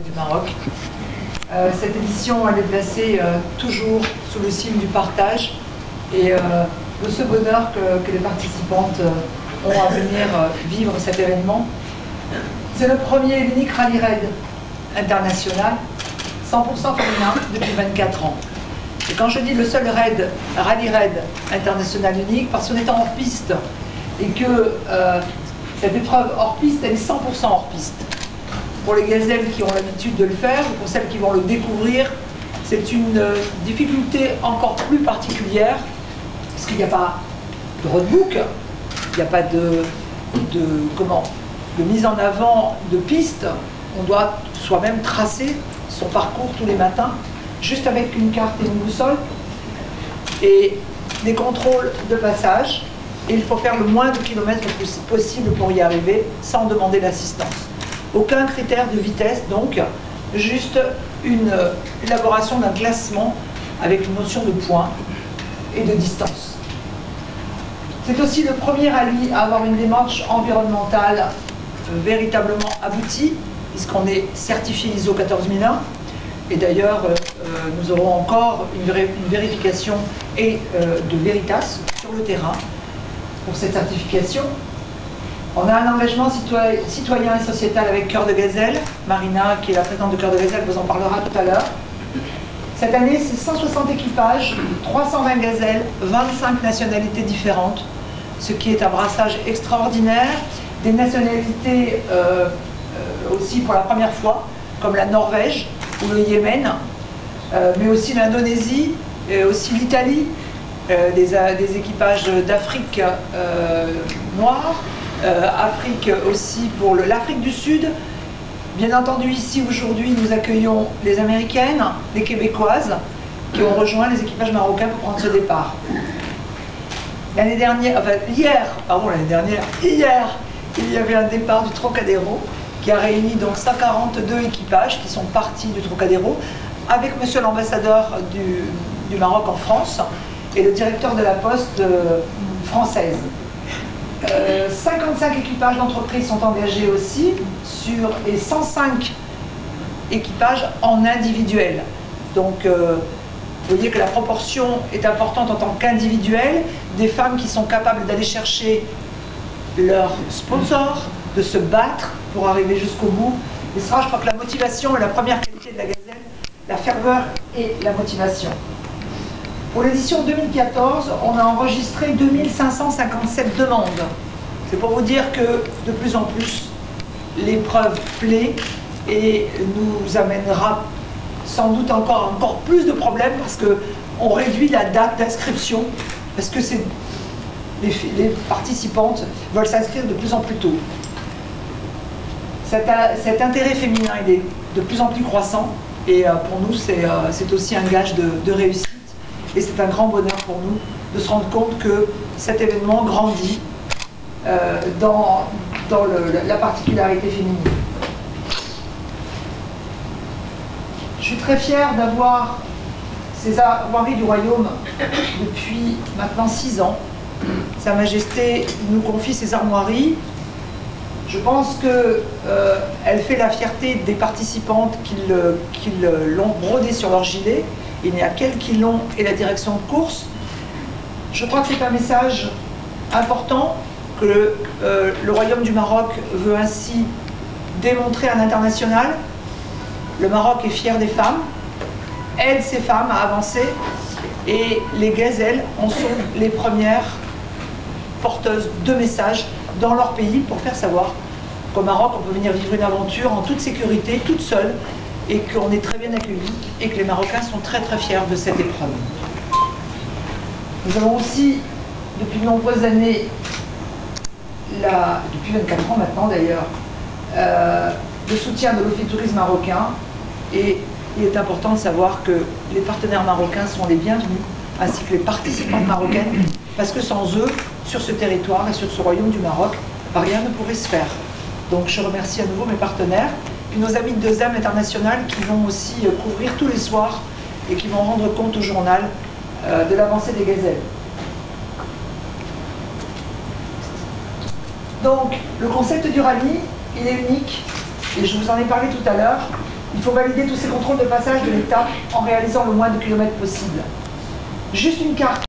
du Maroc. Cette édition, elle est placée toujours sous le signe du partage et de ce bonheur que les participantes ont à venir vivre cet événement. C'est le premier et l'unique rallye raid international 100% féminin depuis 24 ans. Et quand je dis le seul rallye raid international unique, parce qu'on est en hors-piste et que cette épreuve hors-piste, elle est 100% hors-piste. Pour les gazelles qui ont l'habitude de le faire, ou pour celles qui vont le découvrir, c'est une difficulté encore plus particulière, parce qu'il n'y a pas de roadbook, il n'y a pas de mise en avant de piste. On doit soi-même tracer son parcours tous les matins, juste avec une carte et une boussole, et des contrôles de passage, et il faut faire le moins de kilomètres possible pour y arriver, sans demander l'assistance. Aucun critère de vitesse, donc, juste une élaboration d'un classement avec une notion de points et de distance. C'est aussi le premier rallye à avoir une démarche environnementale véritablement aboutie, puisqu'on est certifié ISO 14001, et d'ailleurs nous aurons encore une vérification et de Veritas sur le terrain pour cette certification. On a un engagement citoyen et sociétal avec Cœur de Gazelle. Marina, qui est la présidente de Cœur de Gazelle, vous en parlera tout à l'heure. Cette année, c'est 160 équipages, 320 gazelles, 25 nationalités différentes, ce qui est un brassage extraordinaire. Des nationalités aussi pour la première fois, comme la Norvège ou le Yémen, mais aussi l'Indonésie, et aussi l'Italie, des équipages d'Afrique noire, Afrique aussi pour l'Afrique du Sud. Bien entendu, ici aujourd'hui nous accueillons les Américaines, les Québécoises qui ont rejoint les équipages marocains pour prendre ce départ. L'année dernière, enfin hier, il y avait un départ du Trocadéro qui a réuni donc 142 équipages qui sont partis du Trocadéro avec monsieur l'ambassadeur du Maroc en France et le directeur de la poste française. 55 équipages d'entreprises sont engagés aussi et 105 équipages en individuel. Donc vous voyez que la proportion est importante en tant qu'individuel, des femmes qui sont capables d'aller chercher leur sponsor, de se battre pour arriver jusqu'au bout. Et ça, je crois que la motivation est la première qualité de la gazelle, la ferveur et la motivation. Pour l'édition 2014, on a enregistré 2557 demandes. C'est pour vous dire que de plus en plus, l'épreuve plaît et nous amènera sans doute encore plus de problèmes parce qu'on réduit la date d'inscription, parce que les participantes veulent s'inscrire de plus en plus tôt. Cet intérêt féminin, il est de plus en plus croissant et pour nous, c'est aussi un gage de réussite. Et c'est un grand bonheur pour nous de se rendre compte que cet événement grandit dans la particularité féminine. Je suis très fière d'avoir ces armoiries du Royaume depuis maintenant 6 ans. Sa Majesté nous confie ces armoiries. Je pense qu'elle fait la fierté des participantes qui l'ont brodé sur leur gilet. Il n'y a qu'elles qui l'ont et la direction de course. Je crois que c'est un message important que le Royaume du Maroc veut ainsi démontrer à l'international. Le Maroc est fier des femmes, aide ces femmes à avancer et les gazelles en sont les premières porteuses de messages dans leur pays pour faire savoir qu'au Maroc on peut venir vivre une aventure en toute sécurité, toute seule, et qu'on est très bien accueillis et que les Marocains sont très très fiers de cette épreuve. Nous avons aussi, depuis de nombreuses années, depuis 24 ans maintenant d'ailleurs, le soutien de l'Office du tourisme marocain, et il est important de savoir que les partenaires marocains sont les bienvenus, ainsi que les participantes marocaines, parce que sans eux, sur ce territoire et sur ce royaume du Maroc, rien ne pourrait se faire. Donc je remercie à nouveau mes partenaires, puis nos amis de 2M International qui vont aussi couvrir tous les soirs et qui vont rendre compte au journal de l'avancée des gazelles. Donc le concept du rallye, il est unique, et je vous en ai parlé tout à l'heure. Il faut valider tous ces contrôles de passage de l'État en réalisant le moins de kilomètres possible. Juste une carte